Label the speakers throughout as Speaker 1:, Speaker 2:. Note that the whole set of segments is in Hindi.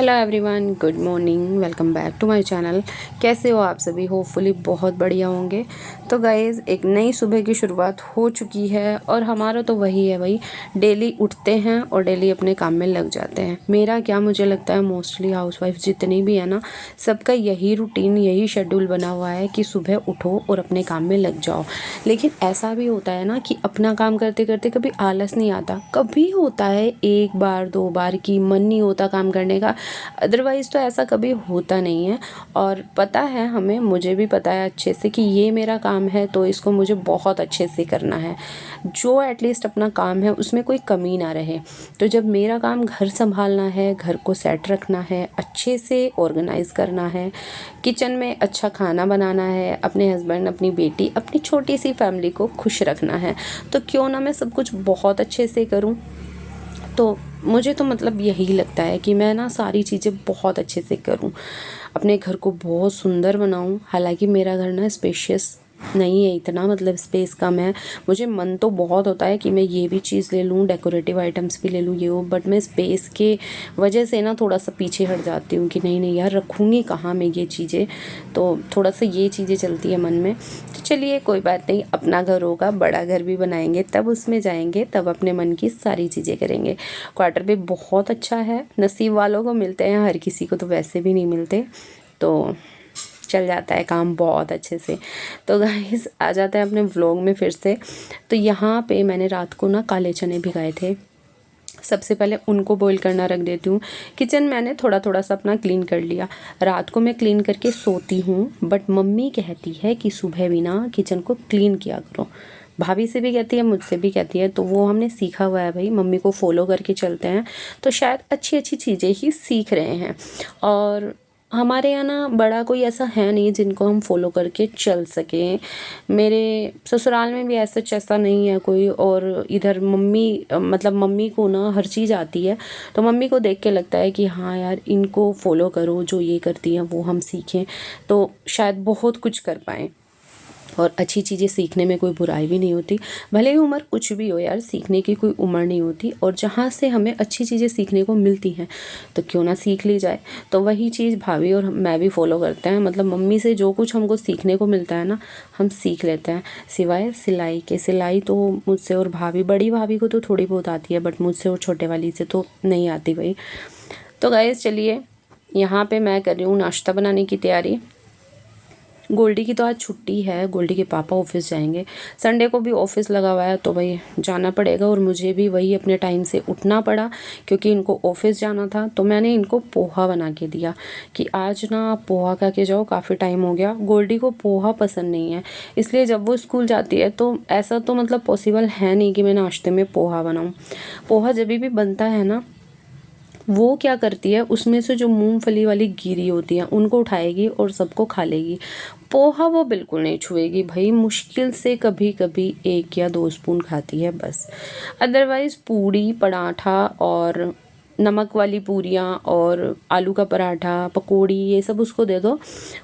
Speaker 1: Hello everyone, good morning, welcome back to my channel. कैसे हो आप सभी? होपफुली बहुत बढ़िया होंगे। तो गाइज़, एक नई सुबह की शुरुआत हो चुकी है और हमारा तो वही है भाई, डेली उठते हैं और डेली अपने काम में लग जाते हैं। मेरा क्या, मुझे लगता है मोस्टली हाउसवाइफ जितनी भी है ना, सबका यही रूटीन, यही शेड्यूल बना हुआ है कि सुबह उठो और अपने काम में लग जाओ। लेकिन ऐसा भी होता है ना कि अपना काम करते करते कभी आलस नहीं आता। कभी होता है एक बार दो बार कि मन नहीं होता काम करने का, अदरवाइज़ तो ऐसा कभी होता नहीं है। और पता है हमें, मुझे भी पता है अच्छे से कि ये मेरा काम है तो इसको मुझे बहुत अच्छे से करना है, जो एटलीस्ट अपना काम है उसमें कोई कमी ना रहे। तो जब मेरा काम घर संभालना है, घर को सेट रखना है, अच्छे से ऑर्गेनाइज़ करना है, किचन में अच्छा खाना बनाना है, अपने हस्बैंड, अपनी बेटी, अपनी छोटी सी फैमिली को खुश रखना है, तो क्यों ना मैं सब कुछ बहुत अच्छे से करूं। तो मुझे तो मतलब यही लगता है कि मैं ना सारी चीज़ें बहुत अच्छे से करूं, अपने घर को बहुत सुंदर बनाऊं। हालांकि मेरा घर ना स्पेशियस नहीं है इतना, मतलब स्पेस कम है। मुझे मन तो बहुत होता है कि मैं ये भी चीज़ ले लूँ, डेकोरेटिव आइटम्स भी ले लूँ, ये वो, बट मैं स्पेस के वजह से ना थोड़ा सा पीछे हट जाती हूँ कि नहीं नहीं यार, रखूँगी कहाँ मैं ये चीज़ें। तो थोड़ा सा ये चीज़ें चलती है मन में। तो चलिए कोई बात नहीं, अपना घर होगा, बड़ा घर भी बनाएंगे, तब उसमें जाएंगे, तब अपने मन की सारी चीज़ें करेंगे। क्वार्टर भी बहुत अच्छा है, नसीब वालों को मिलते हैं, हर किसी को तो वैसे भी नहीं मिलते। तो चल जाता है काम बहुत अच्छे से। तो गाइस, आ जाते हैं अपने व्लॉग में फिर से। तो यहाँ पे मैंने रात को ना काले चने भिगाए थे। सबसे पहले उनको बॉईल करना रख देती हूँ। किचन मैंने थोड़ा थोड़ा सा अपना क्लीन कर लिया। रात को मैं क्लीन करके सोती हूँ, बट मम्मी कहती है कि सुबह भी ना किचन को क्लीन किया करो। भाभी से भी कहती है, मुझसे भी कहती है, तो वो हमने सीखा हुआ है भाई, मम्मी को फॉलो करके चलते हैं तो शायद अच्छी अच्छी चीज़ें ही सीख रहे हैं। और हमारे यहाँ ना बड़ा कोई ऐसा है नहीं जिनको हम फॉलो करके चल सकें। मेरे ससुराल में भी ऐसा नहीं है कोई। और इधर मम्मी, मतलब मम्मी को ना हर चीज़ आती है, तो मम्मी को देख के लगता है कि हाँ यार, इनको फॉलो करो, जो ये करती हैं वो हम सीखें, तो शायद बहुत कुछ कर पाएँ। और अच्छी चीज़ें सीखने में कोई बुराई भी नहीं होती। भले ही उम्र कुछ भी हो यार, सीखने की कोई उम्र नहीं होती। और जहाँ से हमें अच्छी चीज़ें सीखने को मिलती हैं तो क्यों ना सीख ली जाए। तो वही चीज़ भाभी और मैं भी फॉलो करते हैं। मतलब मम्मी से जो कुछ हमको सीखने को मिलता है ना, हम सीख लेते हैं, सिवाय सिलाई के। सिलाई तो मुझसे और भाभी, बड़ी भाभी को तो थोड़ी बहुत आती है, बट मुझसे और छोटे वाली से तो नहीं आती भाई। तो गाइस चलिए, यहाँ पे मैं कर रही हूँ नाश्ता बनाने की तैयारी। गोल्डी की तो आज छुट्टी है, गोल्डी के पापा ऑफिस जाएंगे। संडे को भी ऑफिस लगा हुआ है तो भाई जाना पड़ेगा, और मुझे भी वही अपने टाइम से उठना पड़ा क्योंकि इनको ऑफिस जाना था। तो मैंने इनको पोहा बना के दिया कि आज ना आप पोहा खा के जाओ, काफ़ी टाइम हो गया। गोल्डी को पोहा पसंद नहीं है, इसलिए जब वो स्कूल जाती है तो ऐसा तो मतलब पॉसिबल है नहीं कि मैं नाश्ते में पोहा बनाऊँ। पोहा जब भी बनता है ना, वो क्या करती है, उसमें से जो मूंगफली वाली गिरी होती है उनको उठाएगी और सबको खा लेगी। पोहा वो बिल्कुल नहीं छुएगी भाई, मुश्किल से कभी कभी 1 या 2 स्पून खाती है बस। अदरवाइज़ पूड़ी, पराठा और नमक वाली पूरियाँ और आलू का पराठा, पकौड़ी, ये सब उसको दे दो,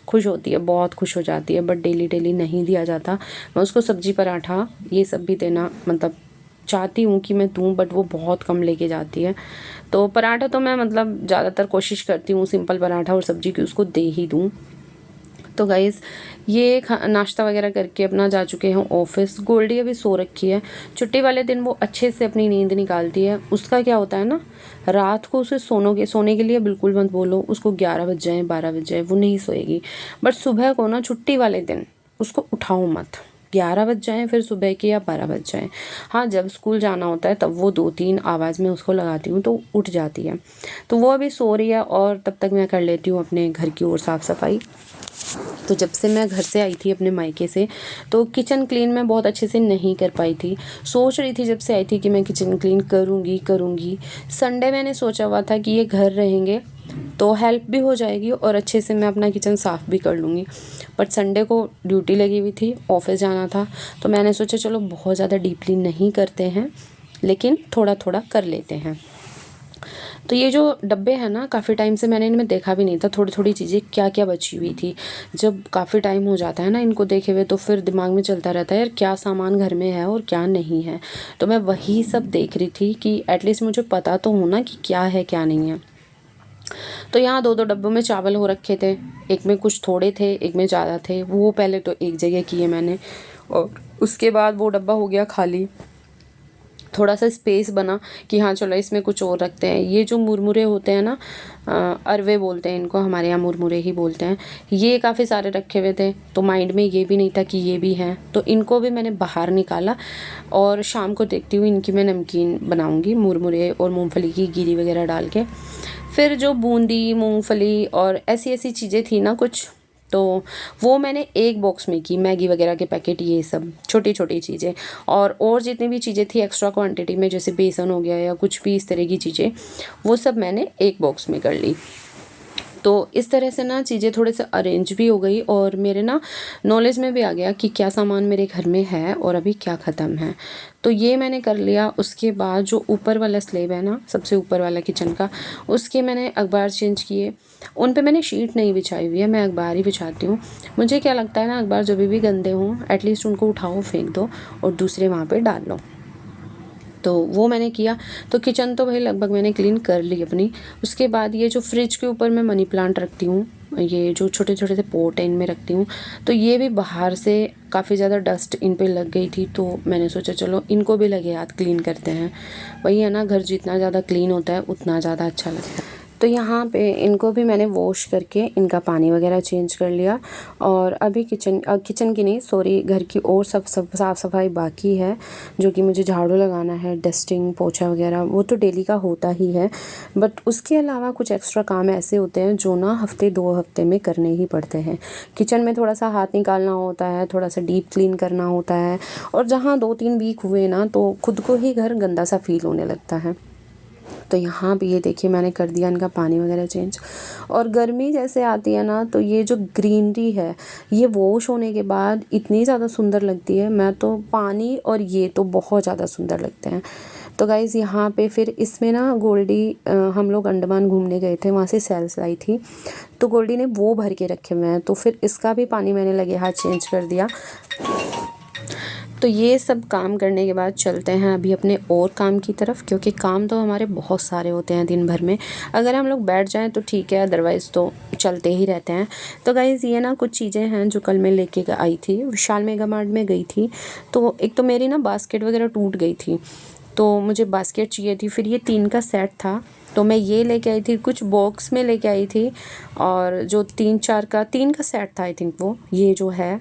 Speaker 1: खुश होती है, बहुत खुश हो जाती है। बट डेली डेली नहीं दिया जाता। मैं उसको सब्जी पराठा ये सब भी देना मतलब चाहती हूँ कि मैं दूँ, बट वो बहुत कम लेके जाती है। तो पराठा तो मैं मतलब ज़्यादातर कोशिश करती हूँ सिंपल पराठा और सब्जी की उसको दे ही दूँ। तो गाइज़, ये नाश्ता वगैरह करके अपना जा चुके हैं ऑफिस। गोल्डी अभी सो रखी है। छुट्टी वाले दिन वो अच्छे से अपनी नींद निकालती है। उसका क्या होता है ना, रात को उसे सोने के लिए बिल्कुल मत बोलो, उसको 11 बज जाए, 12 बज जाए, वो नहीं सोएगी। बट सुबह को ना, छुट्टी वाले दिन उसको उठाओ मत, 11 बज जाएँ फिर सुबह के, या 12 बज जाएँ। हाँ, जब स्कूल जाना होता है तब वो 2-3 आवाज़ में उसको लगाती हूँ तो उठ जाती है। तो वो अभी सो रही है और तब तक मैं कर लेती हूँ अपने घर की और साफ़ सफाई। तो जब से मैं घर से आई थी अपने मायके से, तो किचन क्लीन मैं बहुत अच्छे से नहीं कर पाई थी। सोच रही थी जब से आई थी कि मैं किचन क्लीन करूँगी। संडे मैंने सोचा हुआ था कि ये घर रहेंगे तो हेल्प भी हो जाएगी और अच्छे से मैं अपना किचन साफ़ भी कर लूँगी। बट संडे को ड्यूटी लगी हुई थी, ऑफिस जाना था, तो मैंने सोचा चलो बहुत ज़्यादा डीपली नहीं करते हैं, लेकिन थोड़ा थोड़ा कर लेते हैं। तो ये जो डब्बे हैं ना, काफ़ी टाइम से मैंने इनमें देखा भी नहीं था, थोड़ी थोड़ी चीज़ें क्या क्या बची हुई थी। जब काफ़ी टाइम हो जाता है ना इनको देखे हुए, तो फिर दिमाग में चलता रहता है यार क्या सामान घर में है और क्या नहीं है। तो मैं वही सब देख रही थी कि एटलीस्ट मुझे पता तो हो ना कि क्या है क्या नहीं है। तो यहाँ 2-2 डब्बों में चावल हो रखे थे, एक में कुछ थोड़े थे, एक में ज़्यादा थे। वो पहले तो एक जगह किए मैंने और उसके बाद वो डब्बा हो गया खाली। थोड़ा सा स्पेस बना कि हाँ चलो इसमें कुछ और रखते हैं। ये जो मुरमुरे होते हैं ना, अरवे बोलते हैं इनको, हमारे यहाँ मुरमुरे ही बोलते हैं। ये काफ़ी सारे रखे हुए थे, तो माइंड में ये भी नहीं था कि ये भी हैं, तो इनको भी मैंने बाहर निकाला और शाम को देखती हूँ इनकी मैं नमकीन बनाऊँगी, मुरमुरे और मूँगफली की गिरी वगैरह डाल के। फिर जो बूंदी, मूँगफली और ऐसी ऐसी चीज़ें थी ना कुछ, तो वो मैंने एक बॉक्स में की। मैगी वगैरह के पैकेट, ये सब छोटी छोटी चीज़ें और जितनी भी चीज़ें थी एक्स्ट्रा क्वांटिटी में, जैसे बेसन हो गया या कुछ भी इस तरह की चीज़ें, वो सब मैंने एक बॉक्स में कर ली। तो इस तरह से ना चीज़ें थोड़े से अरेंज भी हो गई और मेरे ना नॉलेज में भी आ गया कि क्या सामान मेरे घर में है और अभी क्या ख़त्म है। तो ये मैंने कर लिया। उसके बाद जो ऊपर वाला स्लेब है ना, सबसे ऊपर वाला किचन का, उसके मैंने अखबार चेंज किए। उन पे मैंने शीट नहीं बिछाई हुई है, मैं अखबार ही बिछाती हूँ। मुझे क्या लगता है ना, अखबार जब भी गंदे हों एटलीस्ट उनको उठाओ, फेंक दो और दूसरे वहाँ पर डाल लो। तो वो मैंने किया। तो किचन तो भाई लगभग मैंने क्लीन कर ली अपनी। उसके बाद ये जो फ्रिज के ऊपर मैं मनी प्लांट रखती हूँ, ये जो छोटे छोटे से पोट है इनमें रखती हूँ, तो ये भी बाहर से काफ़ी ज़्यादा डस्ट इन पे लग गई थी, तो मैंने सोचा चलो इनको भी लगे हाथ, क्लीन करते हैं। वही है ना, घर जितना ज़्यादा क्लीन होता है उतना ज़्यादा अच्छा लगता है। तो यहाँ पे इनको भी मैंने वॉश करके इनका पानी वगैरह चेंज कर लिया। और अभी किचन की नहीं, सॉरी, घर की और सब साफ़ सफाई बाकी है, जो कि मुझे झाड़ू लगाना है, डस्टिंग, पोछा वगैरह, वो तो डेली का होता ही है। बट उसके अलावा कुछ एक्स्ट्रा काम ऐसे होते हैं जो ना हफ्ते 2 हफ्ते में करने ही पड़ते हैं। किचन में थोड़ा सा हाथ निकालना होता है, थोड़ा सा डीप क्लीन करना होता है, और जहाँ 2-3 वीक हुए ना तो खुद को ही घर गंदा सा फील होने लगता है। तो यहाँ पे ये देखिए मैंने कर दिया इनका पानी वगैरह चेंज। और गर्मी जैसे आती है ना, तो ये जो ग्रीनरी है ये वॉश होने के बाद इतनी ज़्यादा सुंदर लगती है। मैं तो पानी और ये तो बहुत ज़्यादा सुंदर लगते हैं। तो गाइज़ यहाँ पे फिर इसमें ना गोल्डी, हम लोग अंडमान घूमने गए थे, वहाँ से सेल्स लाई थी, तो गोल्डी ने वो भर के रखे हुए हैं, तो फिर इसका भी पानी मैंने लगे हाथ चेंज कर दिया। तो ये सब काम करने के बाद चलते हैं अभी अपने और काम की तरफ, क्योंकि काम तो हमारे बहुत सारे होते हैं दिन भर में। अगर हम लोग बैठ जाएं तो ठीक है, अदरवाइज़ तो चलते ही रहते हैं। तो गाइज़ ये ना कुछ चीज़ें हैं जो कल मैं लेके आई थी, विशाल मेगा मार्ट में गई थी। तो एक तो मेरी ना बास्केट वगैरह टूट गई थी, तो मुझे बास्केट चाहिए थी। फिर ये 3 का सेट था, तो मैं ये लेके आई थी, कुछ बॉक्स में लेके आई थी, और जो 3 का सेट था आई थिंक वो ये जो है।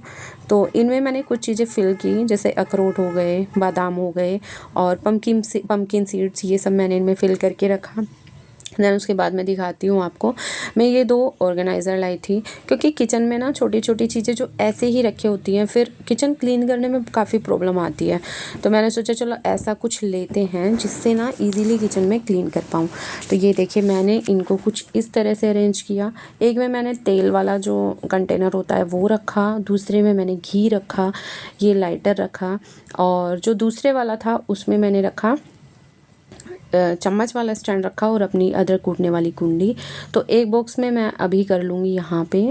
Speaker 1: तो इनमें मैंने कुछ चीज़ें फिल की, जैसे अखरोट हो गए, बादाम हो गए और पम्पकिन सीड्स, ये सब मैंने इनमें फिल करके रखा। देन उसके बाद मैं दिखाती हूँ आपको। मैं ये 2 ऑर्गेनाइज़र लाई थी, क्योंकि किचन में ना छोटी छोटी चीज़ें जो ऐसे ही रखी होती हैं, फिर किचन क्लीन करने में काफ़ी प्रॉब्लम आती है। तो मैंने सोचा चलो ऐसा कुछ लेते हैं जिससे ना इजीली किचन में क्लीन कर पाऊँ। तो ये देखिए मैंने इनको कुछ इस तरह से अरेंज किया। एक में मैंने तेल वाला जो कंटेनर होता है वो रखा, दूसरे में मैंने घी रखा, ये लाइटर रखा, और जो दूसरे वाला था उसमें मैंने रखा चम्मच वाला स्टैंड रखा और अपनी अदरक कूटने वाली कुंडी। तो एक बॉक्स में मैं अभी कर लूँगी यहाँ पे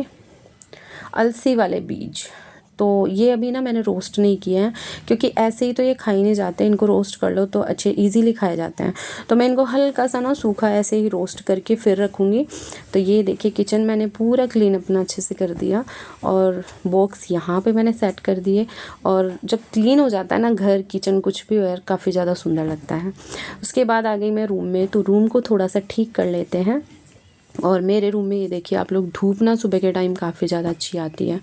Speaker 1: अलसी वाले बीज। तो ये अभी ना मैंने रोस्ट नहीं किए हैं, क्योंकि ऐसे ही तो ये खाई नहीं जाते, इनको रोस्ट कर लो तो अच्छे इजीली खाए जाते हैं। तो मैं इनको हल्का सा ना सूखा ऐसे ही रोस्ट करके फिर रखूँगी। तो ये देखिए किचन मैंने पूरा क्लीन अपना अच्छे से कर दिया, और बॉक्स यहाँ पे मैंने सेट कर दिए। और जब क्लीन हो जाता है ना घर, किचन, कुछ भी हो, काफ़ी ज़्यादा सुंदर लगता है। उसके बाद आ गई मैं रूम में, तो रूम को थोड़ा सा ठीक कर लेते हैं। और मेरे रूम में ये देखिए आप लोग, धूप ना सुबह के टाइम काफ़ी ज़्यादा अच्छी आती है।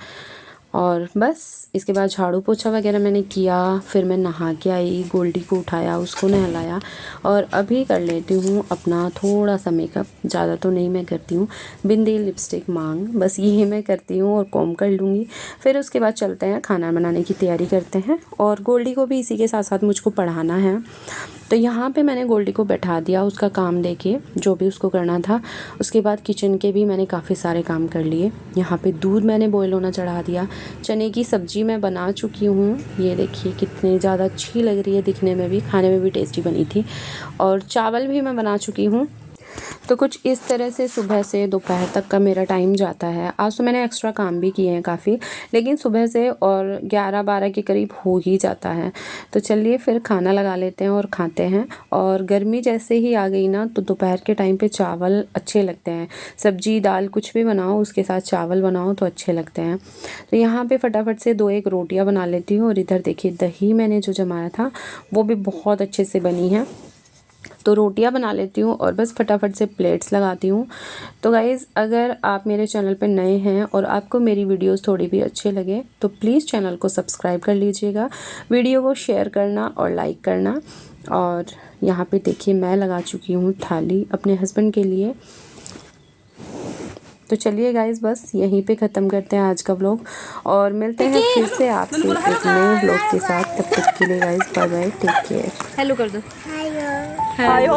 Speaker 1: और बस इसके बाद झाड़ू पोछा वगैरह मैंने किया, फिर मैं नहा के आई, गोल्डी को उठाया, उसको नहलाया, और अभी कर लेती हूँ अपना थोड़ा सा मेकअप। ज़्यादा तो नहीं मैं करती हूँ, बिंदी, लिपस्टिक, मांग, बस यही मैं करती हूँ, और कॉम्ब कर लूँगी। फिर उसके बाद चलते हैं खाना बनाने की तैयारी करते हैं, और गोल्डी को भी इसी के साथ साथ मुझको पढ़ाना है। तो यहाँ पे मैंने गोल्डी को बैठा दिया उसका काम देके, जो भी उसको करना था। उसके बाद किचन के भी मैंने काफ़ी सारे काम कर लिए। यहाँ पे दूध मैंने बॉयल होना चढ़ा दिया। चने की सब्ज़ी मैं बना चुकी हूँ, ये देखिए कितनी ज़्यादा अच्छी लग रही है, दिखने में भी, खाने में भी टेस्टी बनी थी। और चावल भी मैं बना चुकी हूँ। तो कुछ इस तरह से सुबह से दोपहर तक का मेरा टाइम जाता है। आज तो मैंने एक्स्ट्रा काम भी किए हैं काफ़ी, लेकिन सुबह से और 11-12 के करीब हो ही जाता है। तो चलिए फिर खाना लगा लेते हैं और खाते हैं। और गर्मी जैसे ही आ गई ना, तो दोपहर के टाइम पे चावल अच्छे लगते हैं। सब्जी दाल कुछ भी बनाओ, उसके साथ चावल बनाओ तो अच्छे लगते हैं। तो यहाँ पे फटाफट से 2-1 रोटियाँ बना लेती हूँ। और इधर देखिए दही मैंने जो जमाया था वो भी बहुत अच्छे से बनी है। तो रोटियां बना लेती हूँ और बस फटाफट से प्लेट्स लगाती हूँ। तो गाइज़, अगर आप मेरे चैनल पे नए हैं और आपको मेरी वीडियोस थोड़ी भी अच्छे लगे तो प्लीज़ चैनल को सब्सक्राइब कर लीजिएगा, वीडियो को शेयर करना और लाइक करना। और यहाँ पे देखिए मैं लगा चुकी हूँ थाली अपने हस्बैंड के लिए। तो चलिए गाइज़, बस यहीं पे ख़त्म करते हैं आज का व्लॉग और मिलते हैं फिर से आपसे एक नए व्लॉग के साथ। तब तक के लिए guys bye bye, take care.
Speaker 2: Hello कर दो।
Speaker 3: हाय हो